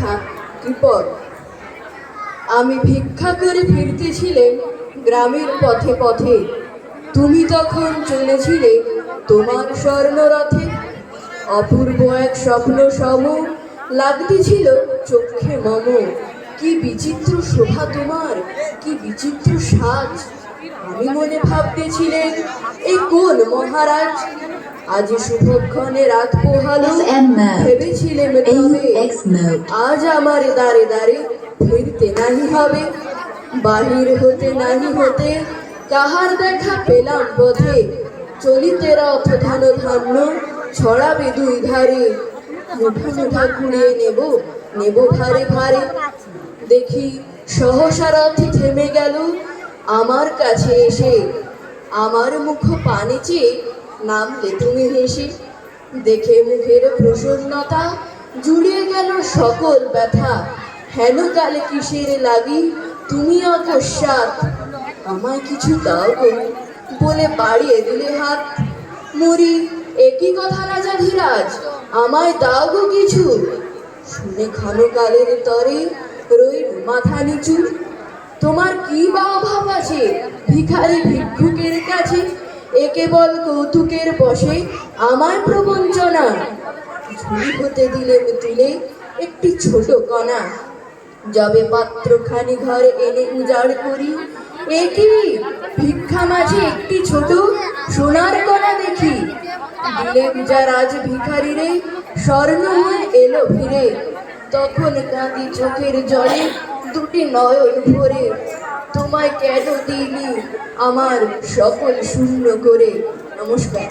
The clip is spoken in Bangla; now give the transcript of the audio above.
থাক কি পর। আমি ভিক্ষা করে ফিরতেছিলেন গ্রামের পথে পথে, তুমি তখন চলেছিলে তোমার স্বর্ণরথে। অপূর্ব এক স্বপ্ন সম লাগতেছিল চোখে মম। কি বিচিত্র শোভা তোমার, কি বিচিত্র সাজ। আমি মনে ভাবতেছিলেন এই কোন মহারাজ। আজ শুভক্ষণে রাত পোহালো, ভেবেছিলেন তবে আজ আমার দ্বারে দ্বারে ফিরতে নাহি হবে। বাহির হতে নাহি হতে কাহার দেখা পেলাম পথে, চলিতে রথ ধন ধান্য ছড়াবে দুই ধারে। মুঠা মুঠা কুড়িয়ে নেব নেব ভারে ভারে। দেখি সহসা রথ থেমে গেল আমার কাছে এসে, আমার মুখ পানে চেয়ে নামলে তুমি হেসে। দেখে মুখের প্রসন্নতা জুড়িয়ে গেল সকল ব্যথা, হেন কালে কিসের লাগি তুমি অকস্মাৎ। আমায় কিছু দাও গো বলে বাড়িয়ে দিলে হাত। মরি একই কথা রাজাধিরাজ, আমায় দাও গো কিছু। শুনে ক্ষণকালের তরে রইল মাথা নিচু। তোমার কি বা অভাব আছে ভিখারি ভিক্ষুকের কাছে, এ কেবল কৌতুকের বশে আমায় প্রবঞ্চনা। ঝুলি হতে দিলে তুলে একটি ছোট কণা, যবে পাত্রখানি ঘরে এনে উজাড় করি, এ কি ভিক্ষা মাঝে একটি ছোট সোনার কণা দেখি। দিলে পূজা রাজ ভিখারি রে, স্বর্ণ হয়ে এলো ফিরে। তখন কাঁদি চোখের জলে দুটি নয়ন ভরে, তোমায় কেন দিইনি আমার সকল শূন্য করে। নমস্কার।